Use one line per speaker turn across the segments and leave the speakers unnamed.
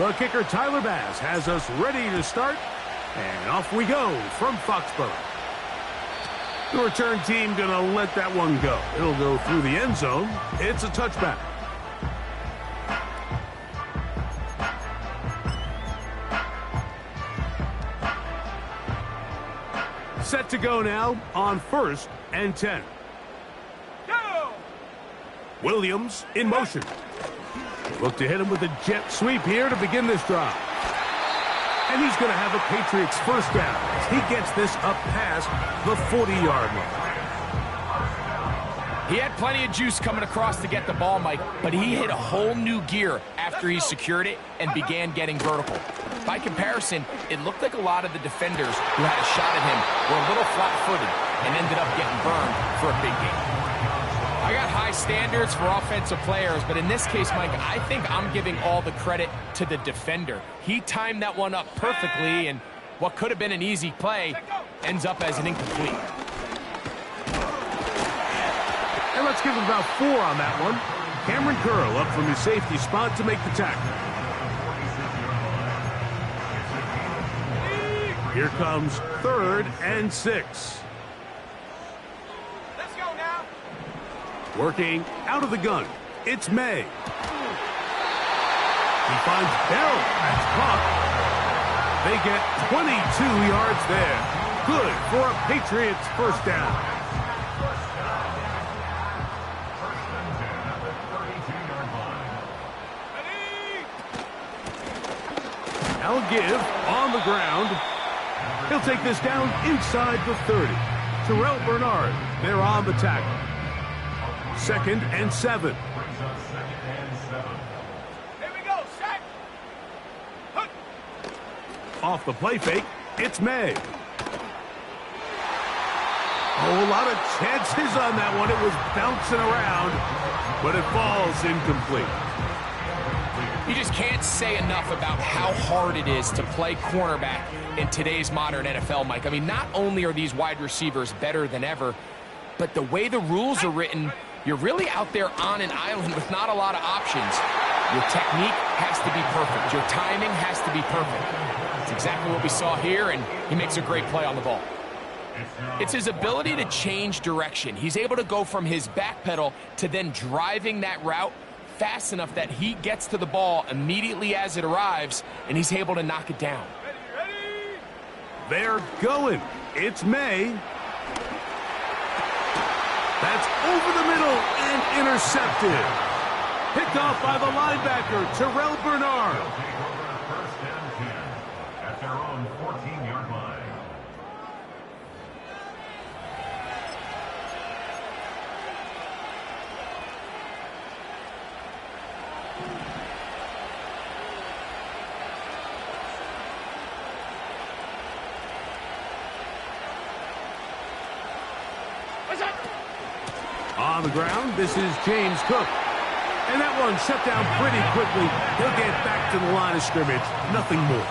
The kicker, Tyler Bass, has us ready to start. And off we go from Foxborough. The return team going to let that one go. It'll go through the end zone. It's a touchback. Set to go now on 1st and 10. Go! Williams in motion. Look to hit him with a jet sweep here to begin this drive. And he's going to have a Patriots first down as he gets this up past the 40-yard line.
He had plenty of juice coming across to get the ball, Mike, but he hit a whole new gear after he secured it and began getting vertical. By comparison, it looked like a lot of the defenders who had a shot at him were a little flat-footed and ended up getting burned for a big game. I got high standards for offensive players, but in this case, Mike, I think I'm giving all the credit to the defender. He timed that one up perfectly, and what could have been an easy play ends up as an incomplete.
And let's give him about 4 on that one. Cameron Curl up from his safety spot to make the tackle. Here comes 3rd and 6.
Let's go now.
Working out of the gun, it's May. He finds Bell. That's caught. They get 22 yards there. Good for a Patriots first down. I'll give on the ground. He'll take this down inside the 30. Terrell Bernard, they're on the tackle. 2nd and 7.
Here we go, set. Hook.
Off the play fake, it's May. Oh, a lot of chances on that one. It was bouncing around, but it falls incomplete.
You just can't say enough about how hard it is to play cornerback in today's modern NFL, Mike. I mean, not only are these wide receivers better than ever, but the way the rules are written, you're really out there on an island with not a lot of options. Your technique has to be perfect. Your timing has to be perfect. It's exactly what we saw here, and he makes a great play on the ball. It's his ability to change direction. He's able to go from his back pedal to then driving that route fast enough that he gets to the ball immediately as it arrives, and he's able to knock it down.
They're going. It's May. That's over the middle and intercepted. Picked off by the linebacker, Terrell Bernard.
First and 10 at their own 14-yard line.
On the ground, this is James Cook. And that one shut down pretty quickly. He'll get back to the line of scrimmage. Nothing more.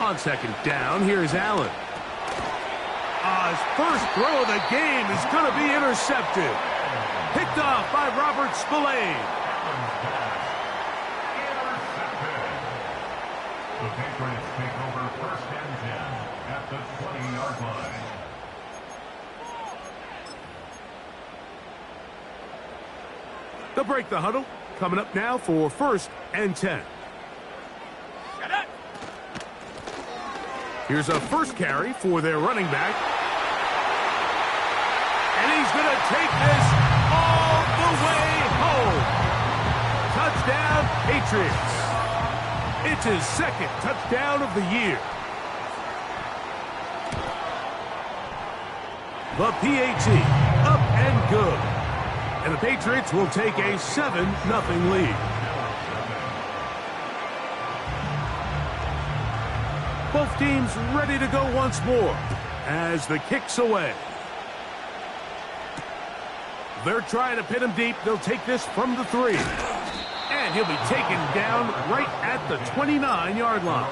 On 2nd down, here's Allen. His first throw of the game is going to be intercepted. Picked off by Robert Spillane.
The Patriots take over 1st and 10 at the 20-yard line.
They'll break the huddle. Coming up now for 1st and 10. Here's a first carry for their running back. And he's going to take this all the way home. Touchdown, Patriots. It's his 2nd touchdown of the year. The PAT, up and good. And the Patriots will take a 7-0 lead. Both teams ready to go once more as the kick's away. They're trying to pin him deep. They'll take this from the 3. And he'll be taken down right at the 29-yard line.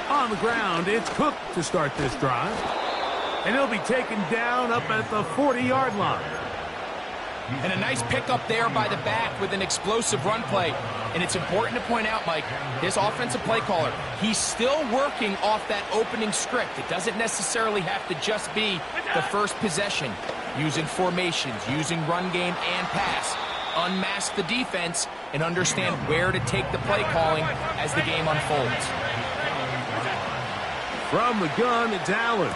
On the ground, it's Cook to start this drive. And he'll be taken down up at the 40-yard line.
And a nice pickup there by the back with an explosive run play. And it's important to point out, Mike, his offensive play caller, he's still working off that opening script. It doesn't necessarily have to just be the first possession. Using formations, using run game and pass. Unmask the defense and understand where to take the play calling as the game unfolds.
From the gun, it's Allen.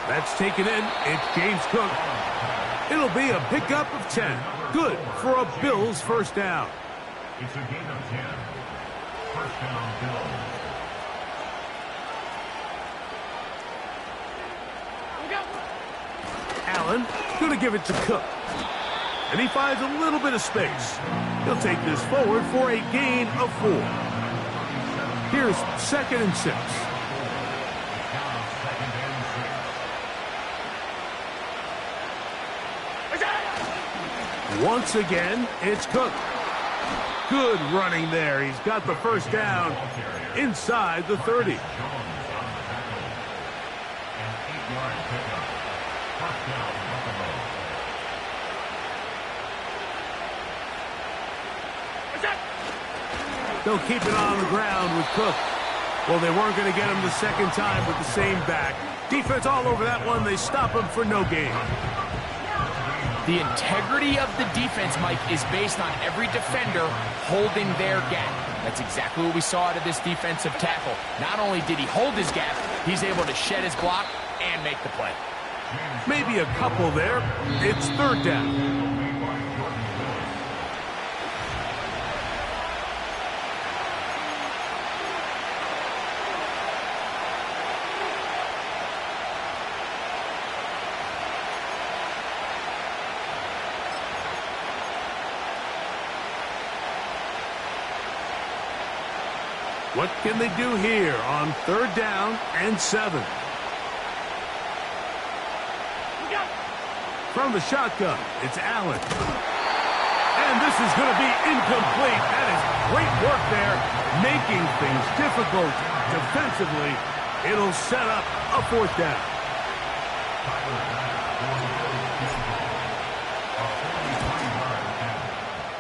That's taken in. It's James Cook. It'll be a pickup of 10. Good for a Bills first down.
It's a gain of 10. First down, Bills.
Allen going to give it to Cook. And he finds a little bit of space. He'll take this forward for a gain of 4. Here's 2nd and 6. Once again, it's Cook. Good running there. He's got the first down inside the 30. They'll keep it on the ground with Cook. Well, they weren't going to get him the second time with the same back. Defense all over that one. They stop him for no gain.
The integrity of the defense, Mike, is based on every defender holding their gap. That's exactly what we saw out of this defensive tackle. Not only did he hold his gap, he's able to shed his block and make the play.
Maybe a couple there. It's 3rd down. What can they do here on 3rd down and 7? From the shotgun, it's Allen. And this is going to be incomplete. That is great work there, making things difficult defensively. It'll set up a 4th down.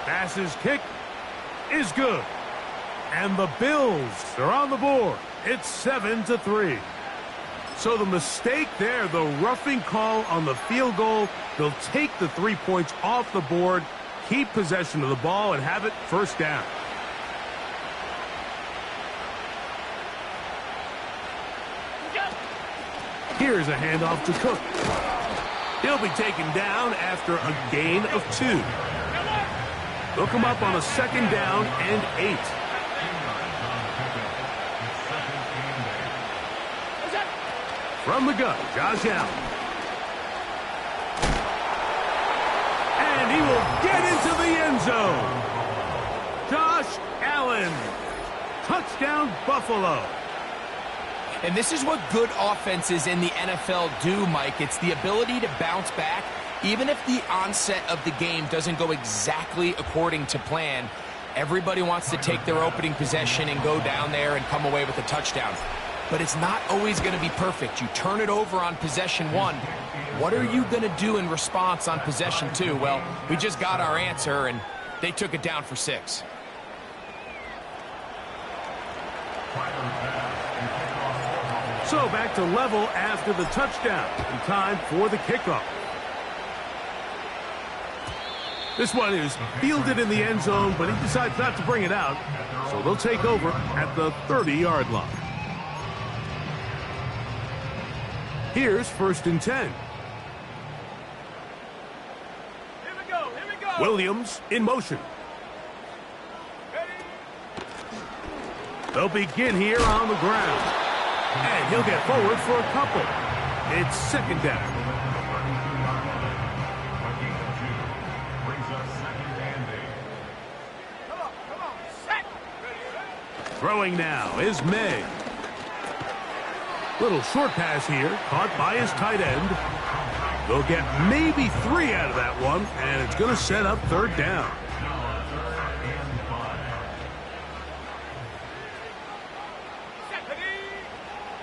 Pass's kick is good. And the Bills are on the board. It's 7-3. So the mistake there, the roughing call on the field goal, they'll take the 3 points off the board, keep possession of the ball, and have it first down. Here's a handoff to Cook. He'll be taken down after a gain of 2. They'll come up on a 2nd down and 8. From the gun, Josh Allen. And he will get into the end zone. Josh Allen. Touchdown, Buffalo.
And this is what good offenses in the NFL do, Mike. It's the ability to bounce back. Even if the onset of the game doesn't go exactly according to plan, everybody wants to take their opening possession and go down there and come away with a touchdown. But it's not always going to be perfect. You turn it over on possession 1. What are you going to do in response on possession 2? Well, we just got our answer, and they took it down for 6.
So back to level after the touchdown. And time for the kickoff. This one is fielded in the end zone, but he decides not to bring it out. So they'll take over at the 30-yard line. Here's 1st and 10.
Here we go.
Williams in motion.
Ready?
They'll begin here on the ground. And he'll get forward for a couple. It's 2nd down.
Come on. Set.
Throwing now is May. Little short pass here, caught by his tight end. They'll get maybe 3 out of that one, and it's going to set up 3rd down.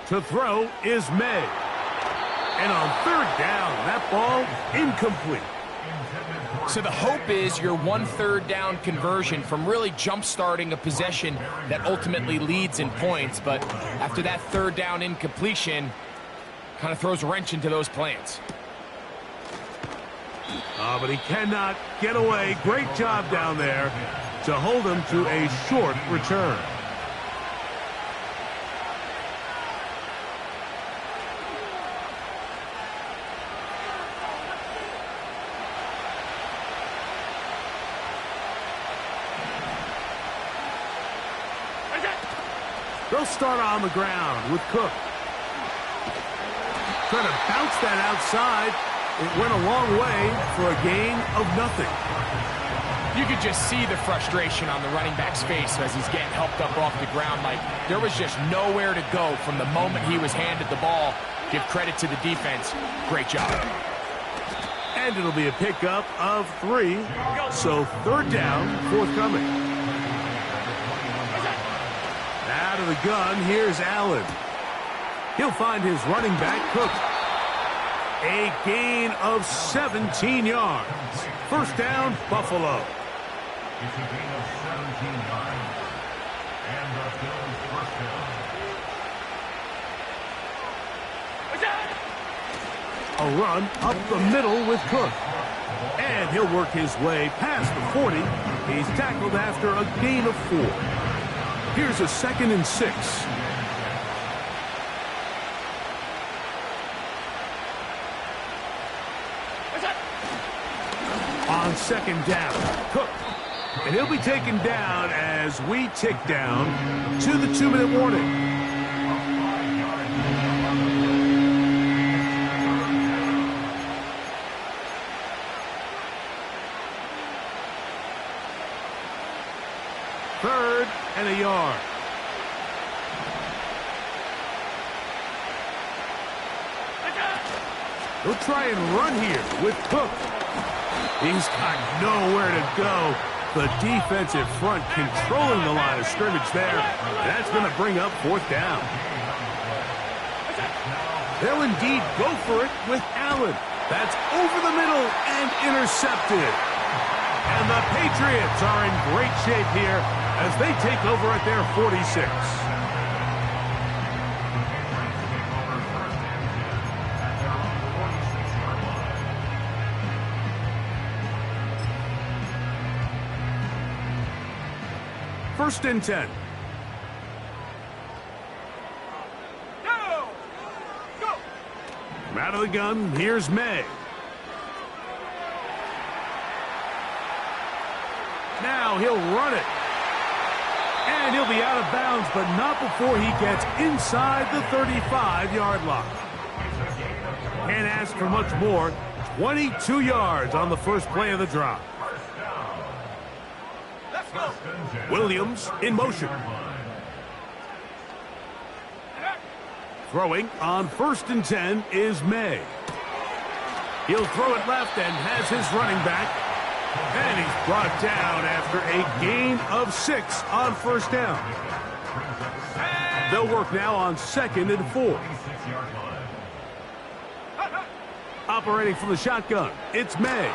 To throw is May. And on third down, that ball incomplete.
So the hope is your 1/3 down conversion from really jump-starting a possession that ultimately leads in points. But after that third down incompletion, kind of throws a wrench into those plans.
But he cannot get away. Great job down there to hold him to a short return. They'll start on the ground with Cook. Trying to bounce that outside. It went a long way for a gain of nothing.
You could just see the frustration on the running back's face as he's getting helped up off the ground. Like, there was just nowhere to go from the moment he was handed the ball. Give credit to the defense. Great job.
And it'll be a pickup of 3. So third down, forthcoming. Out of the gun, here's Allen. He'll find his running back, Cook. A gain of 17 yards. First down, Buffalo.
It's a gain of 17 yards. And the Bills first down.
A run up the middle with Cook. And he'll work his way past the 40. He's tackled after a gain of 4. Here's a 2nd and 6. On second down, Cook. And he'll be taken down as we tick down to the 2-minute warning. Third and a yard. He'll try and run here with Cook. He's got nowhere to go. The defensive front controlling the line of scrimmage there. That's going to bring up 4th down. They'll indeed go for it with Allen. That's over the middle and intercepted. And the Patriots are in great shape here as they take over at their 46. First and 10.
Go! Go!
From out of the gun, here's May. Now he'll run it. And he'll be out of bounds, but not before he gets inside the 35-yard line. Can't ask for much more. 22 yards on the first play of the drive.
Let's go!
Williams in motion. Throwing on 1st and 10 is May. He'll throw it left and has his running back. And he's brought down after a gain of 6 on 1st down. They'll work now on 2nd and 4. Operating from the shotgun, it's May.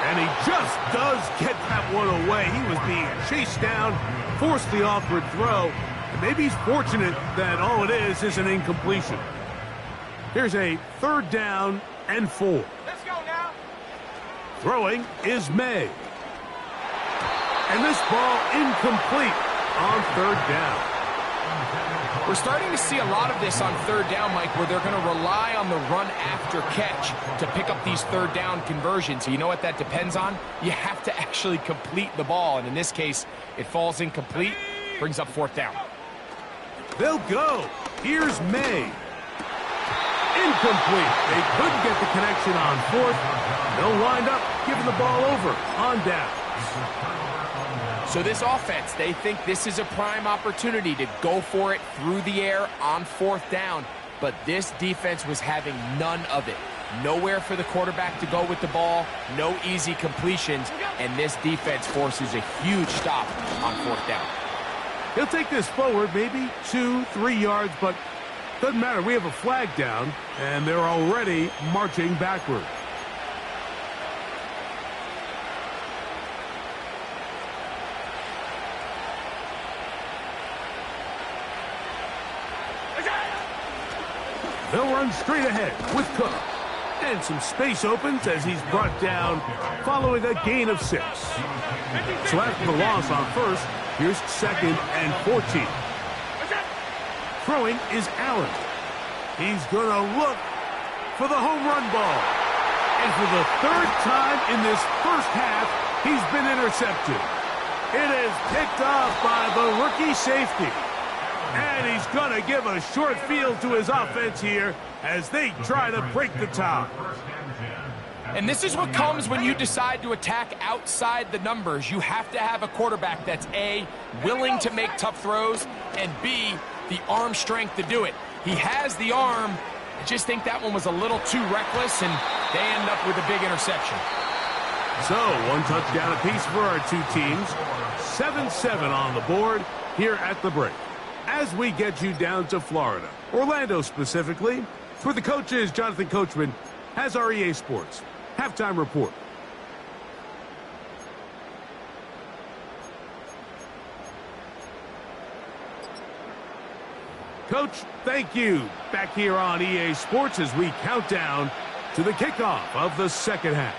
And he just does get that one away. He was being chased down, forced the awkward throw. And maybe he's fortunate that all it is an incompletion. Here's a 3rd down and 4.
Let's go now!
Throwing is May. And this ball incomplete on 3rd down.
We're starting to see a lot of this on 3rd down, Mike, where they're going to rely on the run after catch to pick up these 3rd down conversions. So you know what that depends on? You have to actually complete the ball. And in this case, it falls incomplete, brings up 4th down.
They'll go. Here's May. Incomplete. They couldn't get the connection on 4th. They'll wind up giving the ball over on down.
So this offense, they think this is a prime opportunity to go for it through the air on 4th down. But this defense was having none of it. Nowhere for the quarterback to go with the ball, no easy completions, and this defense forces a huge stop on 4th down.
He'll take this forward, maybe 2-3 yards, but Doesn't matter, we have a flag down, and they're already marching backward. They'll run straight ahead with Cook. And some space opens as he's brought down following a gain of 6. So after the loss on first, here's 2nd and 14. Throwing is Allen. He's going to look for the home run ball. And for the 3rd time in this first half, he's been intercepted. It is picked off by the rookie safety. And he's going to give a short field to his offense here as they try to break the tie.
And this is what comes when you decide to attack outside the numbers. You have to have a quarterback that's A, willing to make tough throws, and B, the arm strength to do it. He has the arm. I just think that one was a little too reckless, and they end up with a big interception.
So, 1 touchdown apiece for our two teams. 7-7 on the board here at the break. As we get you down to Florida, Orlando specifically, for the coaches, Jonathan Coachman has our EA Sports halftime report. Coach, thank you. Back here on EA Sports as we count down to the kickoff of the second half.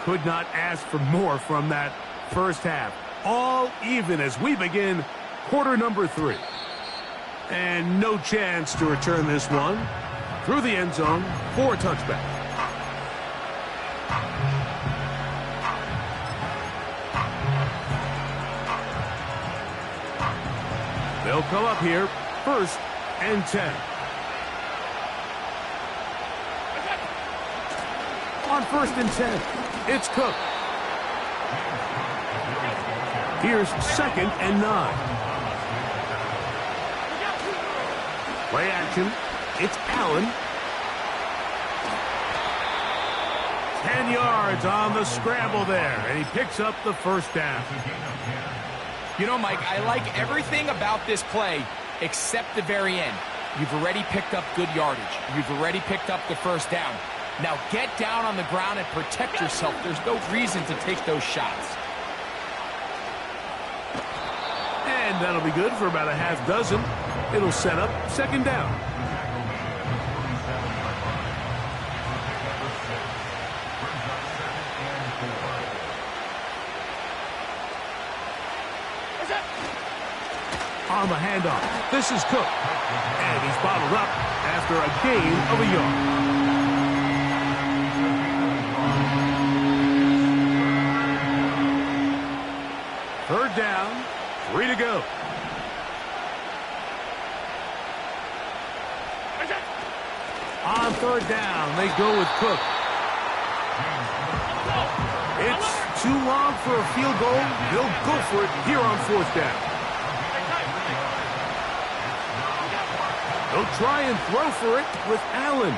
Could not ask for more from that first half. All even as we begin quarter number 3. And no chance to return this one through the end zone for a touchback. They'll come up here, 1st and 10. On 1st and 10, it's Cook. Here's 2nd and 9. Play action. It's Allen. 10 yards on the scramble there, and he picks up the first down.
You know, Mike, I like everything about this play except the very end. You've already picked up good yardage. You've already picked up the first down. Now get down on the ground and protect yourself. There's no reason to take those shots.
And that'll be good for about a half dozen. It'll set up 2nd down. On the handoff, this is Cook. And he's bottled up after a gain of a yard. Third down, 3 to go. On 3rd down, they go with Cook. It's too long for a field goal. He'll go for it here on 4th down. He'll try and throw for it with Allen.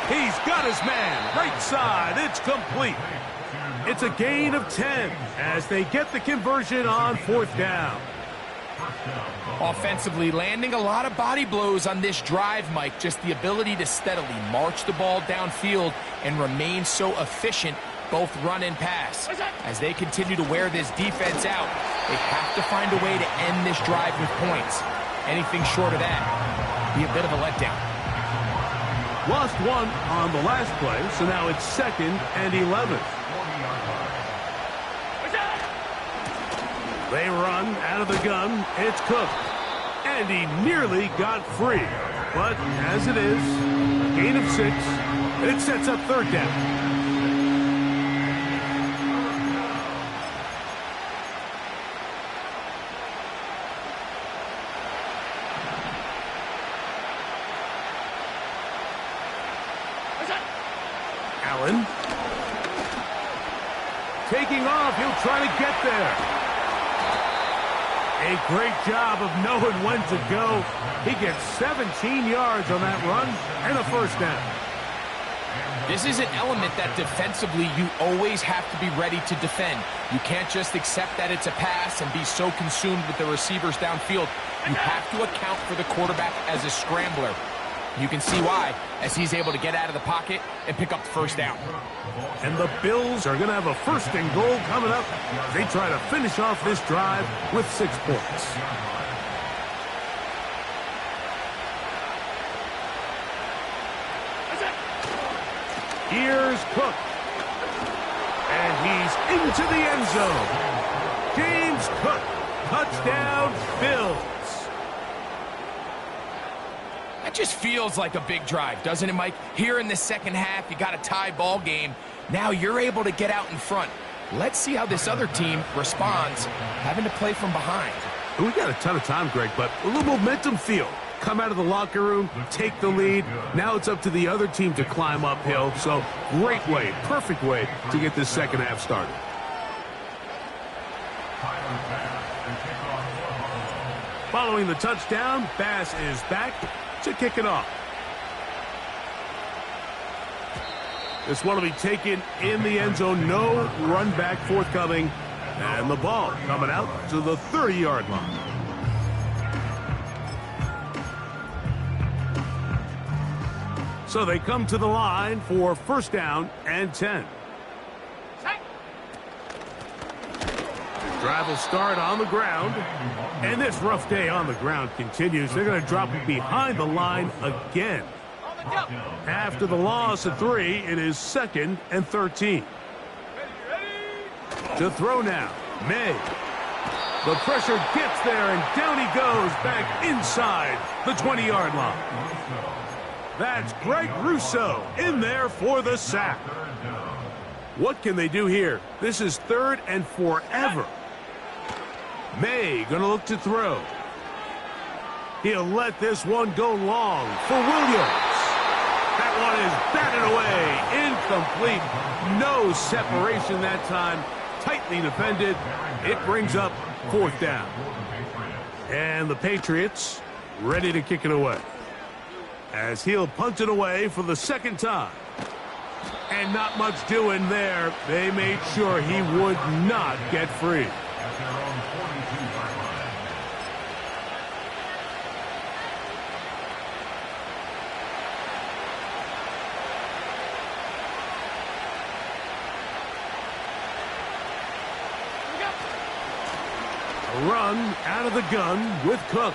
He's got his man, right side. It's complete. It's a gain of 10 as they get the conversion on 4th down.
Offensively, landing a lot of body blows on this drive, Mike. Just the ability to steadily march the ball downfield and remain so efficient, both run and pass. As they continue to wear this defense out, they have to find a way to end this drive with points. Anything short of that be a bit of a letdown.
Lost 1 on the last play, so now it's 2nd and 11. They run out of the gun. It's Cook. And he nearly got free. But as it is, gain of 6. It sets up 3rd down. Allen. Taking off. He'll try to get there. A great job of knowing when to go. He gets 17 yards on that run and a 1st down.
This is an element that defensively you always have to be ready to defend. You can't just accept that it's a pass and be so consumed with the receivers downfield. You have to account for the quarterback as a scrambler. You can see why, as he's able to get out of the pocket and pick up the first down.
And the Bills are going to have a first and goal coming up. They try to finish off this drive with 6 points. Here's Cook. And he's into the end zone. James Cook, touchdown, Bills.
That just feels like a big drive, doesn't it, Mike? Here in the second half, you got a tie ball game. Now you're able to get out in front. Let's see how this other team responds, having to play from behind.
We got a ton of time, Greg, but a little momentum feel. Come out of the locker room, take the lead. Now it's up to the other team to climb uphill. So great way, perfect way to get this second half started. Following the touchdown, Bass is back to kick it off. This one will be taken in the end zone. No run back forthcoming. And the ball coming out to the 30-yard line. So they come to the line for first down and 10. Drive will start on the ground. And this rough day on the ground continues. They're going to drop it behind the line again. After the loss of 3, it is 2nd and 13. To throw now, May. The pressure gets there, and down he goes back inside the 20-yard line. That's Greg Rousseau in there for the sack. What can they do here? This is 3rd and forever. May going to look to throw. He'll let this one go long for Williams. That one is batted away. Incomplete. No separation that time. Tightly defended. It brings up 4th down. And the Patriots ready to kick it away, as he'll punt it away for the 2nd time. And not much doing there. They made sure he would not get free. A run out of the gun with Cook.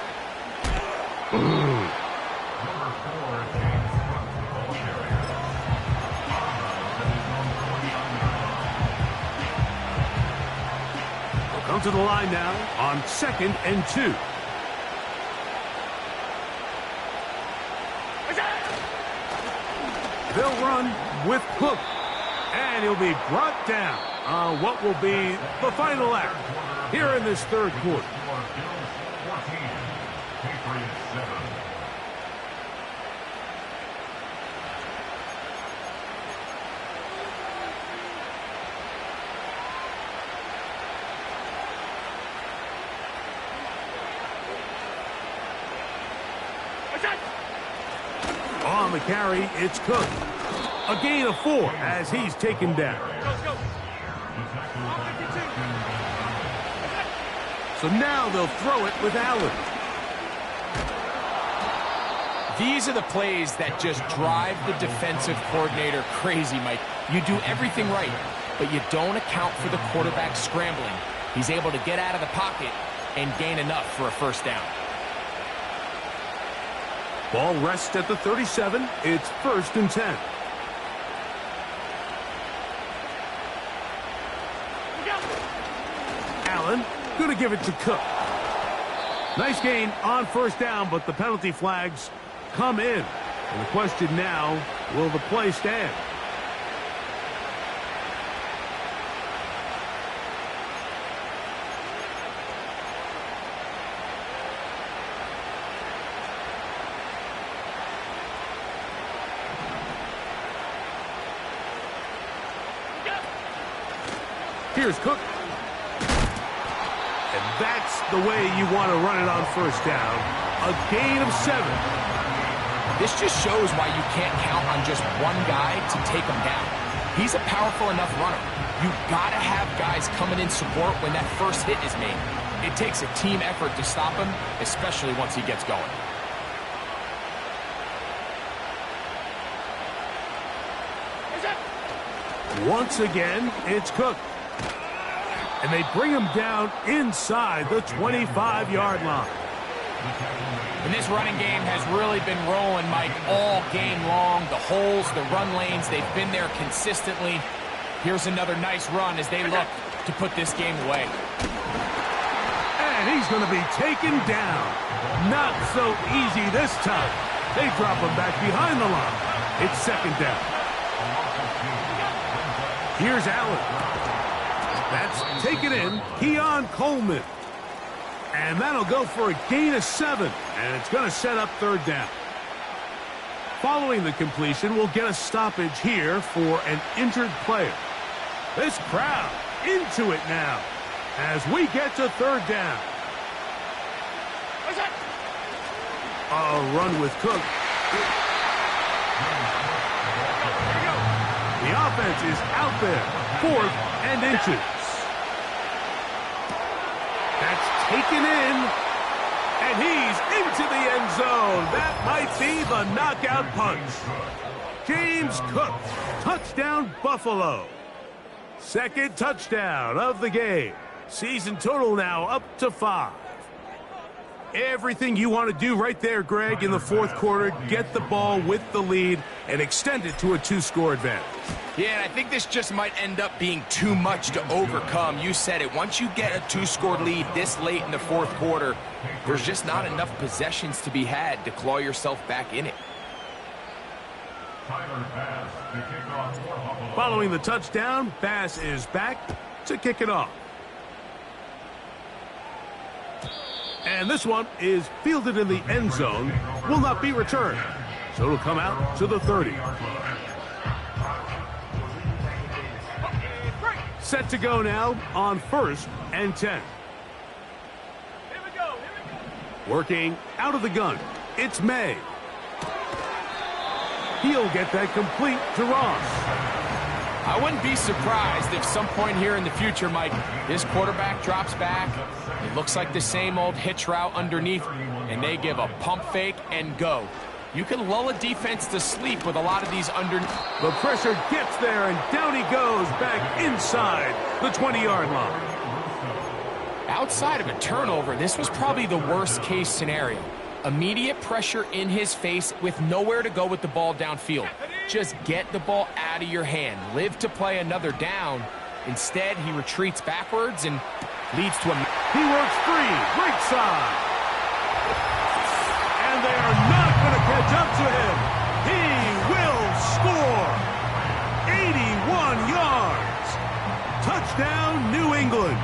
Come to the line now on 2nd and 2. They'll run with Cook, and he'll be brought down on what will be the final act here in this 3rd quarter. On the carry, it's Cook. A gain of 4 as he's taken down. So now they'll throw it with Allen.
These are the plays that just drive the defensive coordinator crazy, Mike. You do everything right, but you don't account for the quarterback scrambling. He's able to get out of the pocket and gain enough for a first down.
Ball rests at the 37. It's 1st and 10. Allen going to give it to Cook. Nice gain on first down, but the penalty flags come in. And the question now, will the play stand? Here's Cook. And that's the way you want to run it on first down. A gain of 7.
This just shows why you can't count on just one guy to take him down. He's a powerful enough runner. You've got to have guys coming in support when that first hit is made. It takes a team effort to stop him, especially once he gets going.
Once again, it's Cook. And they bring him down inside the 25-yard line.
And this running game has really been rolling, Mike, all game long. The holes, the run lanes, they've been there consistently. Here's another nice run as they look to put this game away.
And he's going to be taken down. Not so easy this time. They drop him back behind the line. It's second down. Here's Allen. That's taken in. Keon Coleman. And that'll go for a gain of 7. And it's going to set up third down. Following the completion, we'll get a stoppage here for an injured player. This crowd into it now as we get to third down. A run with Cook. The offense is out there. 4th and inches. That's taken in. And he's into the end zone. That might be the knockout punch. James Cook. Touchdown, Buffalo. Second touchdown of the game. Season total now up to 5. Everything you want to do right there, Greg, in the fourth quarter. Get the ball with the lead and extend it to a 2-score advantage.
Yeah, and I think this just might end up being too much to overcome. You said it. Once you get a 2-score lead this late in the fourth quarter, there's just not enough possessions to be had to claw yourself back in it.
Following the touchdown, Bass is back to kick it off. And this one is fielded in the end zone, will not be returned. So it'll come out to the 30. Set to go now on 1st and 10.
Here we go.
Working out of the gun, it's May. He'll get that complete to Ross.
I wouldn't be surprised if some point here in the future, Mike, this quarterback drops back. It looks like the same old hitch route underneath, and they give a pump fake and go. You can lull a defense to sleep with a lot of these under...
The pressure gets there, and down he goes back inside the 20-yard line.
Outside of a turnover, this was probably the worst-case scenario. Immediate pressure in his face with nowhere to go with the ball downfield. Just get the ball out of your hand. Live to play another down. Instead, he retreats backwards and leads to a...
He works free, right side. And they are not going to catch up to him. He will score. 81 yards. Touchdown, New England.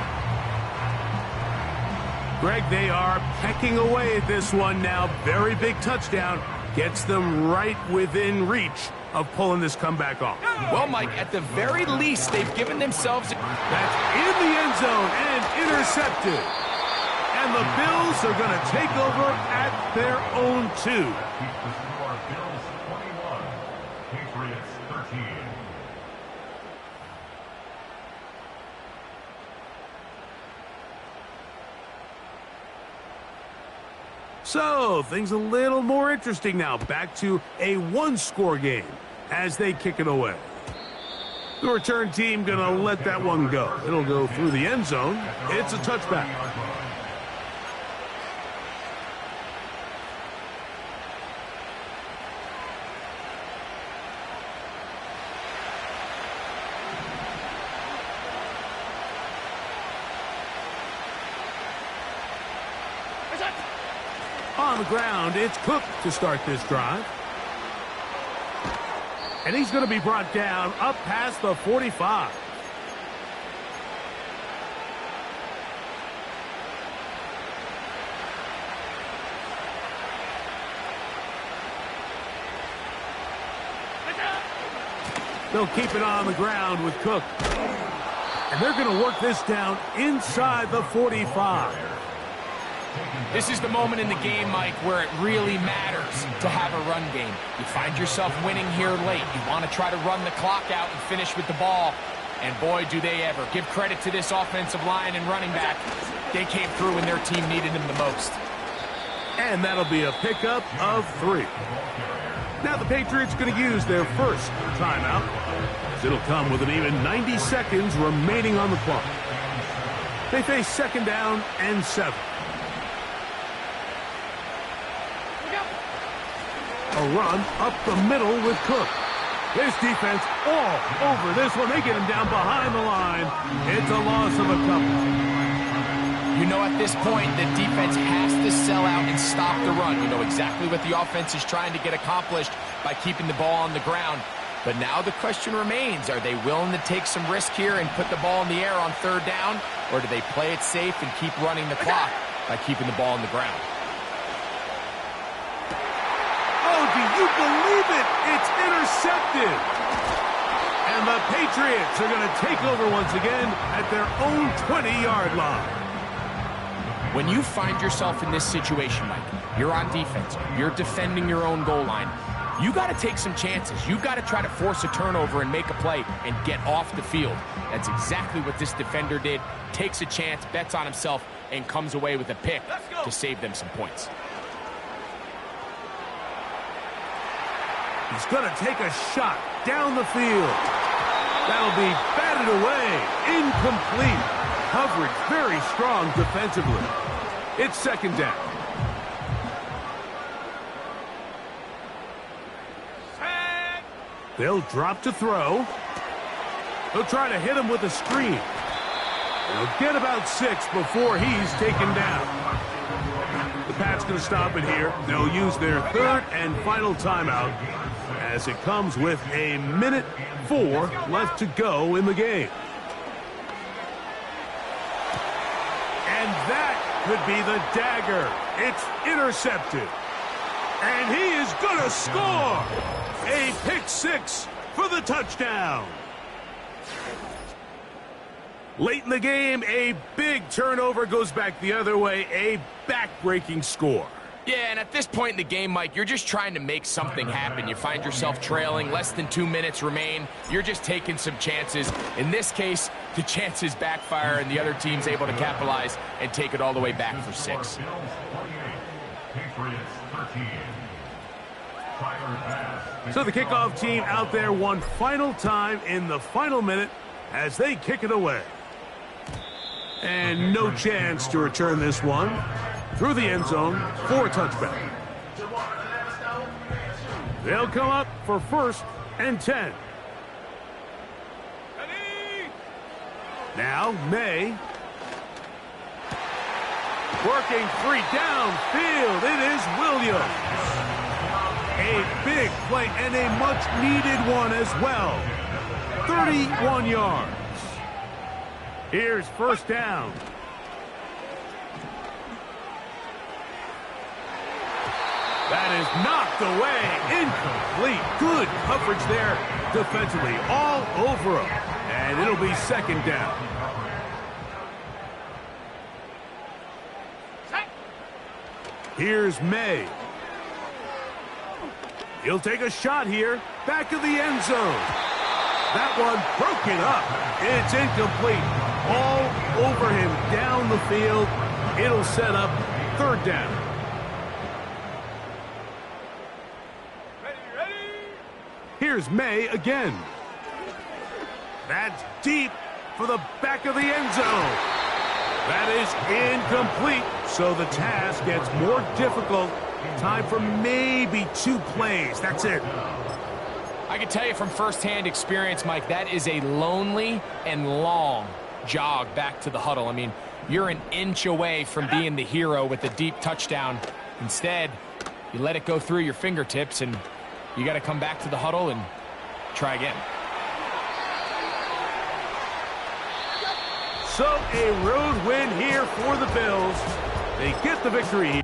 Greg, they are pecking away at this one now. Very big touchdown. Gets them right within reach of pulling this comeback off.
Well, Mike, at the very least, they've given themselves...
That's in the end zone and intercepted. And the Bills are going to take over at their own 2.
Keep the score, Bills 21, Patriots 13.
So, things a little more interesting now. Back to a 1-score game as they kick it away. The return team going to let that one go. It'll go through the end zone. It's a touchback. On the ground, it's Cook to start this drive. And he's going to be brought down up past the 45. They'll keep it on the ground with Cook. And they're going to work this down inside the 45.
This is the moment in the game, Mike, where it really matters to have a run game. You find yourself winning here late. You want to try to run the clock out and finish with the ball. And boy, do they ever. Give credit to this offensive line and running back. They came through when their team needed them the most.
And that'll be a pickup of 3. Now the Patriots going to use their first timeout. It'll come with an even 90 seconds remaining on the clock. They face 2nd down and 7. A run up the middle with Cook. This defense all over this one. They get him down behind the line. It's a loss of a couple.
You know, at this point, the defense has to sell out and stop the run. You know exactly what the offense is trying to get accomplished by keeping the ball on the ground. But now the question remains, are they willing to take some risk here and put the ball in the air on 3rd down? Or do they play it safe and keep running the clock by keeping the ball on the ground?
Oh, do you believe it? It's intercepted. And the Patriots are going to take over once again at their own 20-yard line.
When you find yourself in this situation, Mike, you're on defense, you're defending your own goal line, you got to take some chances. You got to try to force a turnover and make a play and get off the field. That's exactly what this defender did. Takes a chance, bets on himself, and comes away with a pick to save them some points.
He's going to take a shot down the field. That'll be batted away. Incomplete. Coverage very strong defensively. It's 2nd down. They'll drop to throw. They'll try to hit him with a screen. They'll get about 6 before he's taken down. The Pats going to stop it here. They'll use their 3rd and final timeout as it comes with 1:04 left to go in the game. And that could be the dagger. It's intercepted. And he is going to score. A pick 6 for the touchdown. Late in the game, a big turnover goes back the other way. A back-breaking score.
Yeah, and at this point in the game, Mike, you're just trying to make something happen. You find yourself trailing, less than 2 minutes remain. You're just taking some chances. In this case, the chances backfire, and the other team's able to capitalize and take it all the way back for 6.
So the kickoff team out there one final time in the final minute as they kick it away. And no chance to return this one through the end zone for a touchback. They'll come up for 1st and 10. Now May. Working free downfield. It is Williams. A big play and a much-needed one as well. 31 yards. Here's 1st down. That is knocked away. Incomplete. Good coverage there defensively. All over him. And it'll be 2nd down. Here's May. He'll take a shot here. Back of the end zone. That one broken up. It's incomplete. All over him down the field. It'll set up 3rd down. Here's May again. That's deep for the back of the end zone. That is incomplete. So the task gets more difficult. Time for maybe 2 plays. That's it.
I can tell you from firsthand experience, Mike, that is a lonely and long jog back to the huddle. I mean, you're an inch away from being the hero with a deep touchdown. Instead, you let it go through your fingertips, and you got to come back to the huddle and try again.
So a road win here for the Bills. They get the victory.